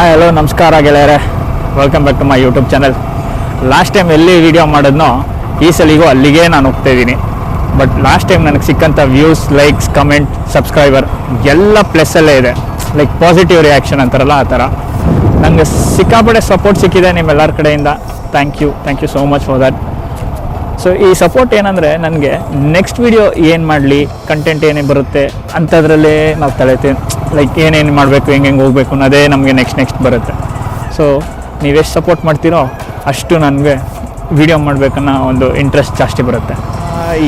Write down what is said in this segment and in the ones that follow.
Hello ನಮಸ್ಕಾರ ಗೆಳೆಯರೆ, welcome back to my YouTube channel. Last time ಎಲ್ಲಿ ವಿಡಿಯೋ ಮಾಡೋದನ್ನೋ ಈ ಸಲಿಗೂ ಅಲ್ಲಿಗೆ ನಾನು ಹೋಗ್ತಾ ಇದ್ದೀನಿ. ಬಟ್ ಲಾಸ್ಟ್ ಟೈಮ್ ನನಗೆ ಸಿಕ್ಕಂಥ ವ್ಯೂಸ್, ಲೈಕ್ಸ್, ಕಮೆಂಟ್, ಸಬ್ಸ್ಕ್ರೈಬರ್ ಎಲ್ಲ ಪ್ಲಸ್ಸಲ್ಲೇ ಇದೆ. ಲೈಕ್ ಪಾಸಿಟಿವ್ ರಿಯಾಕ್ಷನ್ ಅಂತಾರಲ್ಲ ಆ ಥರ ನನಗೆ ಸಿಕ್ಕಾಪಟ್ಟೆ ಸಪೋರ್ಟ್ ಸಿಕ್ಕಿದೆ ನಿಮ್ಮೆಲ್ಲರ ಕಡೆಯಿಂದ. Thank you so much for that. So ಈ ಸಪೋರ್ಟ್ ಏನಂದರೆ ನನಗೆ ನೆಕ್ಸ್ಟ್ ವಿಡಿಯೋ ಏನು ಮಾಡಲಿ, ಕಂಟೆಂಟ್ ಏನೇ ಬರುತ್ತೆ ಅಂಥದ್ರಲ್ಲೇ ನಾವು ತಲೆತೀವಿ. ಲೈಕ್ ಏನೇನು ಮಾಡಬೇಕು, ಹೆಂಗೆ ಹೋಗಬೇಕು ಅನ್ನೋದೇ ನಮಗೆ ನೆಕ್ಸ್ಟ್ ಬರುತ್ತೆ. ಸೊ ನೀವೆಷ್ಟು ಸಪೋರ್ಟ್ ಮಾಡ್ತೀರೋ ಅಷ್ಟು ನನಗೆ ವಿಡಿಯೋ ಮಾಡಬೇಕನ್ನೋ ಒಂದು ಇಂಟ್ರೆಸ್ಟ್ ಜಾಸ್ತಿ ಬರುತ್ತೆ.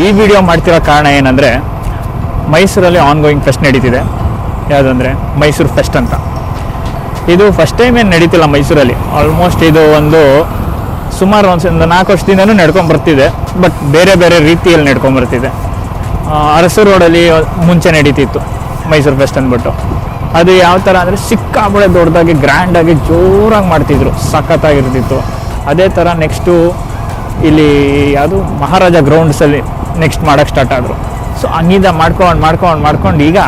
ಈ ವಿಡಿಯೋ ಮಾಡ್ತಿರೋ ಕಾರಣ ಏನಂದರೆ, ಮೈಸೂರಲ್ಲಿ ಆನ್ಗೋಯಿಂಗ್ ಫೆಸ್ಟ್ ನಡೀತಿದೆ. ಯಾವುದಂದರೆ ಮೈಸೂರು ಫೆಸ್ಟ್ ಅಂತ. ಇದು ಫಸ್ಟ್ ಟೈಮ್ ಏನು ನಡೀತಿಲ್ಲ ಮೈಸೂರಲ್ಲಿ. ಆಲ್ಮೋಸ್ಟ್ ಇದು ಸುಮಾರು ಒಂದು 4 ವರ್ಷದಿಂದನೂ ನಡ್ಕೊಂಬರ್ತಿದೆ. ಬಟ್ ಬೇರೆ ಬೇರೆ ರೀತಿಯಲ್ಲಿ ನಡ್ಕೊಂಬರ್ತಿದೆ. ಅರಸು ರೋಡಲ್ಲಿ ಮುಂಚೆ ನಡೀತಿತ್ತು ಮೈಸೂರು ಫೆಸ್ಟ್ ಅಂದ್ಬಿಟ್ಟು. ಅದು ಯಾವ ಥರ ಅಂದರೆ ಸಿಕ್ಕಾಪಟ್ಟೆ ದೊಡ್ಡದಾಗಿ ಗ್ರ್ಯಾಂಡಾಗಿ ಜೋರಾಗಿ ಮಾಡ್ತಿದ್ರು, ಸಖತ್ತಾಗಿರ್ತಿತ್ತು. ಅದೇ ಥರ ನೆಕ್ಸ್ಟು ಇಲ್ಲಿ ಯಾವುದು ಮಹಾರಾಜ ಗ್ರೌಂಡ್ಸಲ್ಲಿ ನೆಕ್ಸ್ಟ್ ಮಾಡೋಕ್ಕೆ ಸ್ಟಾರ್ಟ್ ಆದರು. ಸೊ ಹಂಗಿಂದ ಮಾಡ್ಕೊಂಡು ಈಗ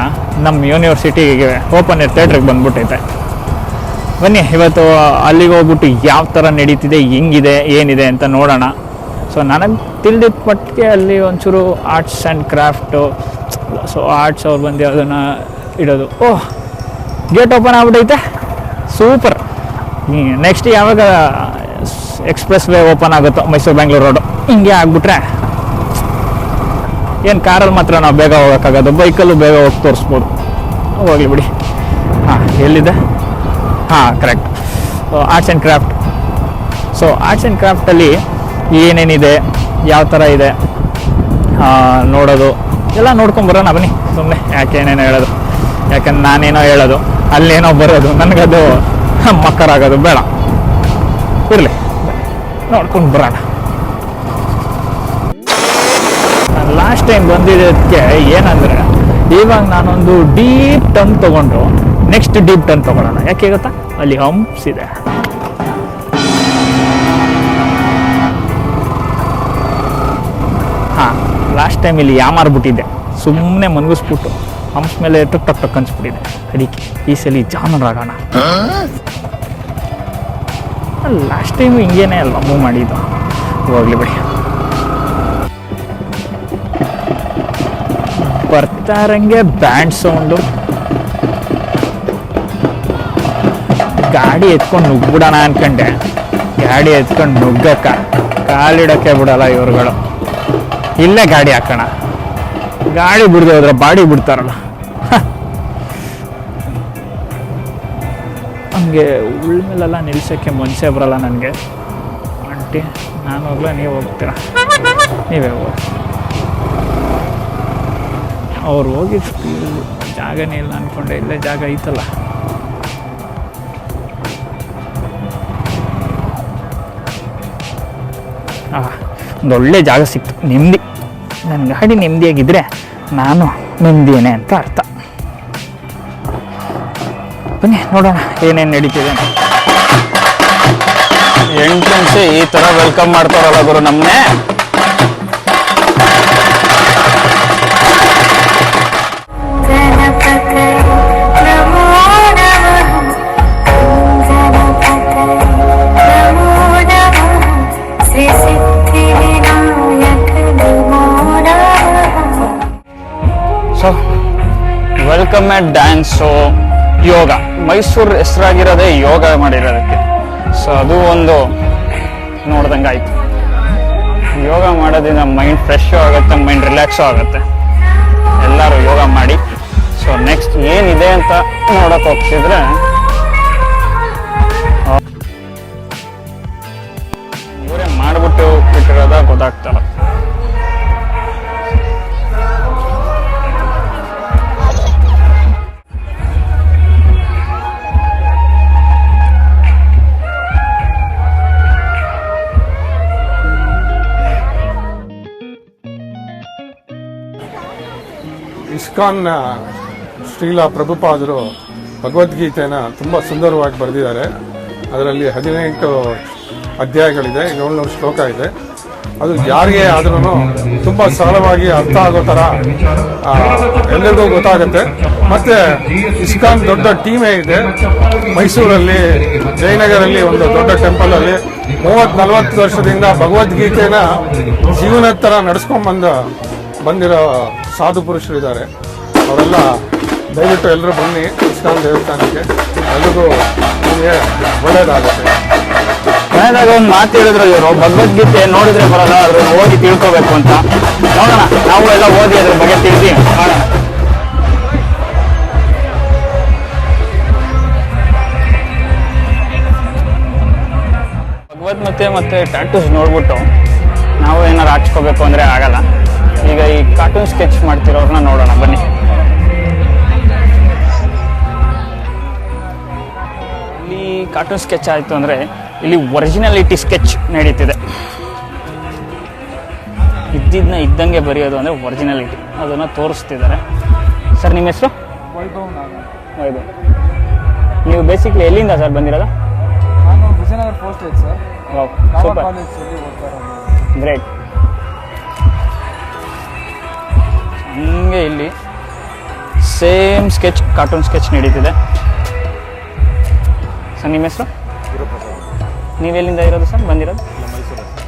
ನಮ್ಮ ಯೂನಿವರ್ಸಿಟಿಗೆ ಓಪನ್ ಏರ್ ಥಿಯೇಟ್ರಿಗೆ ಬಂದ್ಬಿಟ್ಟೈತೆ. ಬನ್ನಿ ಇವತ್ತು ಅಲ್ಲಿಗೆ ಹೋಗ್ಬಿಟ್ಟು ಯಾವ ಥರ ನಡೀತಿದೆ, ಹೆಂಗಿದೆ, ಏನಿದೆ ಅಂತ ನೋಡೋಣ. ಸೊ ನನಗೆ ತಿಳಿದಿದ್ದ ಮಟ್ಟಿಗೆ ಅಲ್ಲಿ ಒಂಚೂರು arts and craft, so arts ಅವ್ರು ಬಂದು ಅದನ್ನು ಇಡೋದು. ಓಹ್, ಗೇಟ್ ಓಪನ್ ಆಗ್ಬಿಟ್ಟೈತೆ, ಸೂಪರ್. ನೆಕ್ಸ್ಟ್ ಯಾವಾಗ ಎಕ್ಸ್ಪ್ರೆಸ್ ವೇ ಓಪನ್ ಆಗುತ್ತೋ ಮೈಸೂರು ಬೆಂಗಳೂರು ರೋಡು, ಹಿಂಗೆ ಆಗಿಬಿಟ್ರೆ ಏನು ಕಾರಲ್ಲಿ ಮಾತ್ರ ನಾವು ಬೇಗ ಹೋಗೋಕ್ಕಾಗೋದು, ಬೈಕಲ್ಲೂ ಬೇಗ ಹೋಗಿ ತೋರಿಸ್ಬೋದು. ಹೋಗಲಿ ಬಿಡಿ. ಎಲ್ಲಿದೆ? Correct, arts and craft. So arts and ಕ್ರಾಫ್ಟಲ್ಲಿ ಏನೇನಿದೆ, ಯಾವ ಥರ ಇದೆ ನೋಡೋದು ಎಲ್ಲ ನೋಡ್ಕೊಂಬರೋಣ ಬನ್ನಿ. ಸುಮ್ಮನೆ ಯಾಕೆ ಏನೇನೋ ಹೇಳೋದು, ಯಾಕಂದ್ರೆ ನಾನೇನೋ ಹೇಳೋದು, ಅಲ್ಲೇನೋ ಬರೋದು, ನನಗದು ಮಕ್ಕರಾಗೋದು ಬೇಡ. ಇರಲಿ, ನೋಡ್ಕೊಂಡು ಬರೋಣ. ನಾನು ಲಾಸ್ಟ್ ಟೈಮ್ ಬಂದಿದ್ದಕ್ಕೆ ಏನಂದರೆ, ಇವಾಗ ನಾನೊಂದು ಡೀಪ್ ಟರ್ನ್ ತೊಗೊಂಡು ನೆಕ್ಸ್ಟ್ ಡೀಪ್ ಟರ್ನ್ ತೊಗೊಳ್ಳೋಣ. ಯಾಕೆ ಗೊತ್ತಾ, ಅಲ್ಲಿ ಹಂಪ್ಸ್ ಇದೆ. ಲಾಸ್ಟ್ ಟೈಮ್ ಇಲ್ಲಿ ಯಾಮಾರ್ಬಿಟ್ಟಿದ್ದೆ, ಸುಮ್ಮನೆ ಮನ್ಗಿಸ್ಬಿಟ್ಟು ಹಂಪ್ಸ್ ಮೇಲೆ ಟಕ್ ಅನ್ಸ್ಬಿಟ್ಟಿದೆ. ಅದಕ್ಕೆ ಈ ಸಲ ಜಾನರಾಗೋಣ. ಲಾಸ್ಟ್ ಟೈಮು ಹಿಂಗೇನೆ ಅಲ್ವಾ ಮೂವ್ ಮಾಡಿದ್ದು. ಹೋಗ್ಲಿ ಬಿಡಿ. ಬರ್ತಾರಂಗೆ ಬ್ಯಾಂಡ್ ಸೌಂಡು. ಗಾಡಿ ಎತ್ಕೊಂಡು ನುಗ್ಬಿಡೋಣ ಅನ್ಕಂಡೆ, ಗಾಡಿ ಎತ್ಕೊಂಡು ನುಗ್ಗಕ್ಕ ಕಾಲಿಡೋಕ್ಕೆ ಬಿಡಲ್ಲ ಇವ್ರುಗಳು. ಇಲ್ಲೇ ಗಾಡಿ ಹಾಕೋಣ, ಗಾಡಿ ಬಿಡದೆ ಹೋದ್ರೆ ಬಾಡಿ ಬಿಡ್ತಾರಲ್ಲ. ಹಂಗೆ ಉಳ್ಮೇಲೆಲ್ಲ ನಿಲ್ಸೋಕ್ಕೆ ಮನಸ್ಸೇ ಬರಲ್ಲ ನನಗೆ. ಆಂಟಿ ನಾನು ಹೋಗ್ಲ, ನೀವು ಹೋಗ್ತೀರ? ನೀವೇ ಹೋಗಿ. ಅವ್ರು ಹೋಗಿ ಜಾಗನೇ ಇಲ್ಲ ಅಂದ್ಕೊಂಡೆ, ಇಲ್ಲೇ ಜಾಗ ಐತಲ್ಲ. ಒಂದೊಳ್ಳೆ ಜಾಗ ಸಿಕ್ತು, ನೆಮ್ಮದಿ. ನನ್ನ ಗಾಡಿ ನೆಮ್ಮದಿಯಾಗಿದ್ದರೆ ನಾನು ನೆಮ್ಮದಿಯೇ ಅಂತ ಅರ್ಥ. ಬನ್ನಿ ನೋಡೋಣ ಏನೇನು ನಡೀತಿದೆ. ಎಂಟ್ರೆನ್ಸ್ ಈ ಥರ ವೆಲ್ಕಮ್ ಮಾಡ್ತಾರಲ್ಲ ಗುರು ನಮ್ಮನ್ನೇ. Welcome at dance, yoga. Mysuru ಹೆಸರಾಗಿರೋದೇ ಯೋಗ ಮಾಡಿರೋದಕ್ಕೆ. ಸೊ ಅದು ಒಂದು ನೋಡ್ದಂಗೆ ಆಯಿತು. ಯೋಗ ಮಾಡೋದ್ರಿಂದ ಮೈಂಡ್ ಫ್ರೆಶ್ಶು ಆಗುತ್ತೆ, ಮೈಂಡ್ ರಿಲ್ಯಾಕ್ಸು ಆಗುತ್ತೆ. ಎಲ್ಲರೂ ಯೋಗ ಮಾಡಿ. ಸೊ ನೆಕ್ಸ್ಟ್ ಏನಿದೆ ಅಂತ ನೋಡೋಕೆ ಹೋಗ್ತಿದ್ರೆ, ಇವರೇ ಮಾಡಿಬಿಟ್ಟು ಬಿಟ್ಟಿರೋದ ಗೊತ್ತಾಗ್ತಲ್ಲ. ಇಸ್ಕಾನ್ ಶ್ರೀಲ ಪ್ರಭುಪಾದರು ಭಗವದ್ಗೀತೆನ ತುಂಬ ಸುಂದರವಾಗಿ ಬರೆದಿದ್ದಾರೆ. ಅದರಲ್ಲಿ 18 ಅಧ್ಯಾಯಗಳಿದೆ, 700 ಶ್ಲೋಕ ಇದೆ. ಅದು ಯಾರಿಗೆ ಆದ್ರೂ ತುಂಬ ಸರಳವಾಗಿ ಅರ್ಥ ಆಗೋ ಥರ ಎಲ್ಲರಿಗೂ ಗೊತ್ತಾಗುತ್ತೆ. ಮತ್ತು ಇಸ್ಕಾನ್ ದೊಡ್ಡ ಟೀಮೇ ಇದೆ. ಮೈಸೂರಲ್ಲಿ ಜಯನಗರಲ್ಲಿ ಒಂದು ದೊಡ್ಡ ಟೆಂಪಲಲ್ಲಿ 30-40 ವರ್ಷದಿಂದ ಭಗವದ್ಗೀತೆನ ಜೀವನದ ಥರ ಬಂದಿರೋ ಸಾಧು ಪುರುಷರಿದ್ದಾರೆ. ಅವರೆಲ್ಲ ದಯವಿಟ್ಟು ಎಲ್ಲರೂ ಬನ್ನಿ ಇಸ್ಕಾನ್ ದೇವಸ್ಥಾನಕ್ಕೆ, ಎಲ್ರಿಗೂ ನಿಮಗೆ ಒಳ್ಳೆಯದಾಗುತ್ತೆ. ಮನೆಯಾಗ ಒಂದು ಮಾತು ಹೇಳಿದ್ರು ಇವರು, ಭಗವದ್ಗೀತೆ ನೋಡಿದ್ರೆ ಬರಲ್ಲ, ಅದ್ರ ಓದಿ ತಿಳ್ಕೋಬೇಕು ಅಂತ. ನೋಡೋಣ, ನಾವು ಎಲ್ಲ ಓದಿ ಅದ್ರ ಬಗ್ಗೆ ತಿಳಿದು ಮಾಡೋಣ. ಭಗವದ್ಗೀತೆ ಮತ್ತೆ ಟ್ಯಾಟೂಸ್ ನೋಡ್ಬಿಟ್ಟು ನಾವು ಏನಾರು ಹಾಕ್ಸ್ಕೋಬೇಕು ಅಂದರೆ ಆಗಲ್ಲ. ಈಗ ಈ ಕಾರ್ಟೂನ್ ಸ್ಕೆಚ್ ಮಾಡ್ತಿರೋರನ್ನ ನೋಡೋಣ ಬನ್ನಿ. ಇಲ್ಲಿ ಕಾರ್ಟೂನ್ ಸ್ಕೆಚ್ ಆಯಿತು ಅಂದರೆ ಇಲ್ಲಿ ಒರಿಜಿನಾಲಿಟಿ ಸ್ಕೆಚ್ ನಡೀತಿದೆ. ಇದ್ದಿದ್ದನ್ನ ಇದ್ದಂಗೆ ಬರೆಯೋದು ಅಂದರೆ ಒರಿಜಿನಾಲಿಟಿ, ಅದನ್ನು ತೋರಿಸ್ತಿದ್ದಾರೆ. ಸರ್ ನಿಮ್ಮ ಹೆಸರು? ವೈಭವ್. ನೀವು ಬೇಸಿಕ್ಲಿ ಎಲ್ಲಿಂದ ಸರ್ ಬಂದಿರೋದು? ನಾನು ವಿಜಯನಗರ ಪೋಸ್ಟ್ ಐತೆ ಸರ್. ಸೂಪರ್, ಕಾಲೇಜಲ್ಲಿ ಓದ್ತಾ ಇರೋದು. ಗ್ರೇಟ್. ಹಂಗೆ ಇಲ್ಲಿ ಸೇಮ್ ಸ್ಕೆಚ್, ಕಾರ್ಟೂನ್ ಸ್ಕೆಚ್ ನಡೀತಿದೆ. ಸರ್ ನಿಮ್ಮ ಹೆಸರು? ನೀವೆಲ್ಲಿಂದ ಇರೋದು ಸರ್ ಬಂದಿರೋದು?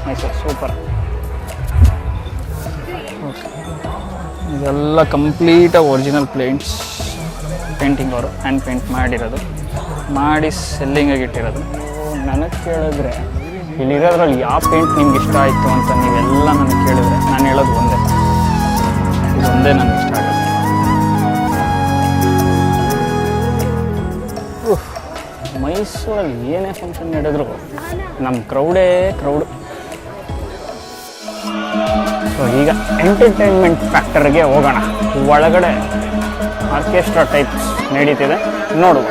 ಮೈಸೂರು. ಸೂಪರ್. ಇದೆಲ್ಲ ಕಂಪ್ಲೀಟಾಗಿ ಒರಿಜಿನಲ್ ಪೇಂಟಿಂಗ್ ಅವರು ಹ್ಯಾಂಡ್ ಪೇಂಟ್ ಮಾಡಿರೋದು, ಮಾಡಿ ಸೆಲ್ಲಿಂಗಾಗಿ ಇಟ್ಟಿರೋದು. ನನಗೆ ಕೇಳಿದ್ರೆ ಇಲ್ಲಿರೋದ್ರಲ್ಲಿ ಯಾವ ಪೇಂಟ್ ನಿಮ್ಗೆ ಇಷ್ಟ ಆಯಿತು ಅಂತ ನೀವೆಲ್ಲ ನನಗೆ ಕೇಳಿದ್ರೆ ನಾನು ಹೇಳೋದು ಒಂದೇ, ಇದೊಂದೇ ನನಗೆ ಇಷ್ಟ ಆಗುತ್ತೆ. ಮೈಸೂರಲ್ಲಿ ಏನೇ ಫಂಕ್ಷನ್ ನಡೆದ್ರು ನಮ್ಮ ಕ್ರೌಡೇ ಕ್ರೌಡು. ಸೊ ಈಗ ಎಂಟರ್ಟೈನ್ಮೆಂಟ್ ಫ್ಯಾಕ್ಟರ್ಗೆ ಹೋಗೋಣ. ಒಳಗಡೆ ಆರ್ಕೆಸ್ಟ್ರಾ ಟೈಪ್ಸ್ ನಡೀತಿದೆ, ನೋಡುವ.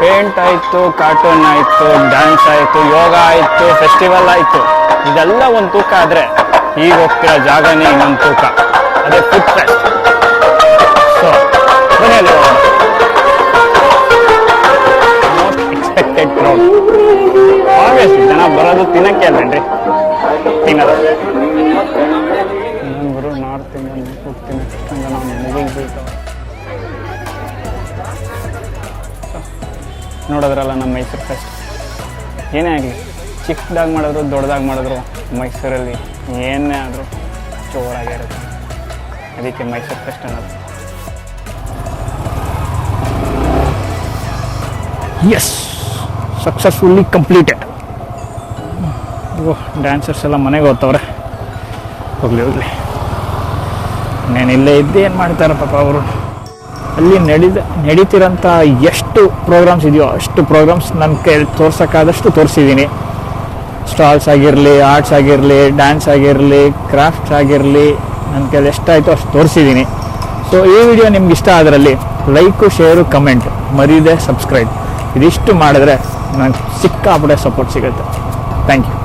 ಪೇಂಟ್ ಆಯಿತು, ಕಾರ್ಟೂನ್ ಆಯಿತು, ಡ್ಯಾನ್ಸ್ ಆಯಿತು, ಯೋಗ ಆಯಿತು, ಫೆಸ್ಟಿವಲ್ ಆಯಿತು. ಇದೆಲ್ಲ ಒಂದು ತೂಕ ಆದರೆ ಈಗ ಹೋಗ್ತಿರೋ ಜಾಗನೇ ಇನ್ನೊಂದು ತೂಕ, ಅದೇ ಫುಡ್ ಫೆಸ್ಟ್. ಸೊ ಮನೆಯಲ್ಲಿ ಮೋಸ್ಟ್ ಎಕ್ಸ್ಪೆಕ್ಟೆಡ್ ಕ್ರೌಡ್. ಆಬ್ವಿಯಸ್ಲಿ ಜನ ಬರೋದು ತಿನ್ನಕ್ಕೆ ಅಲ್ಲೇನ್ರಿ, ತಿನ್ನೋದು. ಇನ್ನೊಂದು ನಾರ್ತ್ ಇಂಡಿಯನ್ ಫುಡ್ ತಿನ್ನಕ್ಕೆ ಜನ ಮುಗಿಲ್ ಬೀಳ್ತಾವೆ. ನೋಡೋದ್ರಲ್ಲ ನಮ್ಮ ಮೈಸೂರು ಫೆಸ್ಟ್. ಏನೇ ಆಗಲಿ, ಚಿಕ್ಕದಾಗಿ ಮಾಡಿದ್ರು ದೊಡ್ಡದಾಗಿ ಮಾಡಿದ್ರು ಮೈಸೂರಲ್ಲಿ ಏನೇ ಆದರೂ ಜೋರಾಗಿರುತ್ತೆ. ಅದಕ್ಕೆ ಮೈಸೂರು ಫೆಸ್ಟ್ ಅನ್ನೋದು. Yes, successfully completed. Oh, dancers ಎಲ್ಲ ಮನೆಗೆ ಹೋಗ್ತವ್ರೆ. ಹೋಗಲಿ, ನಾನು ಇಲ್ಲೇ ಇದ್ದೆ ಏನು ಮಾಡ್ತಾರೆ ಪಾಪ ಅವರು. ಅಲ್ಲಿ ನಡೀತಿರೋಂಥ ಎಷ್ಟು ಪ್ರೋಗ್ರಾಮ್ಸ್ ಇದೆಯೋ ಅಷ್ಟು ಪ್ರೋಗ್ರಾಮ್ಸ್ ನನ್ನ ಕೈ ತೋರ್ಸೋಕ್ಕಾದಷ್ಟು ತೋರಿಸಿದ್ದೀನಿ. ಸ್ಟಾಲ್ಸ್ ಆಗಿರಲಿ, ಆರ್ಟ್ಸ್ ಆಗಿರಲಿ, ಡ್ಯಾನ್ಸ್ ಆಗಿರಲಿ, ಕ್ರಾಫ್ಟ್ಸ್ ಆಗಿರಲಿ, ನನ್ನ ಕೈಲಿ ಎಷ್ಟಾಯಿತು ಅಷ್ಟು ತೋರಿಸಿದ್ದೀನಿ. ಸೊ ಈ ವಿಡಿಯೋ ನಿಮ್ಗೆ ಇಷ್ಟ ಆದ್ರಲ್ಲಿ ಲೈಕು, ಶೇರು, ಕಮೆಂಟ್ ಮರೀದೆ, ಸಬ್ಸ್ಕ್ರೈಬ್. ಇದಿಷ್ಟು ಮಾಡಿದ್ರೆ ನನಗೆ ಸಿಕ್ಕಾಪಟ್ಟೆ ಸಪೋರ್ಟ್ ಸಿಗುತ್ತೆ. Thank you.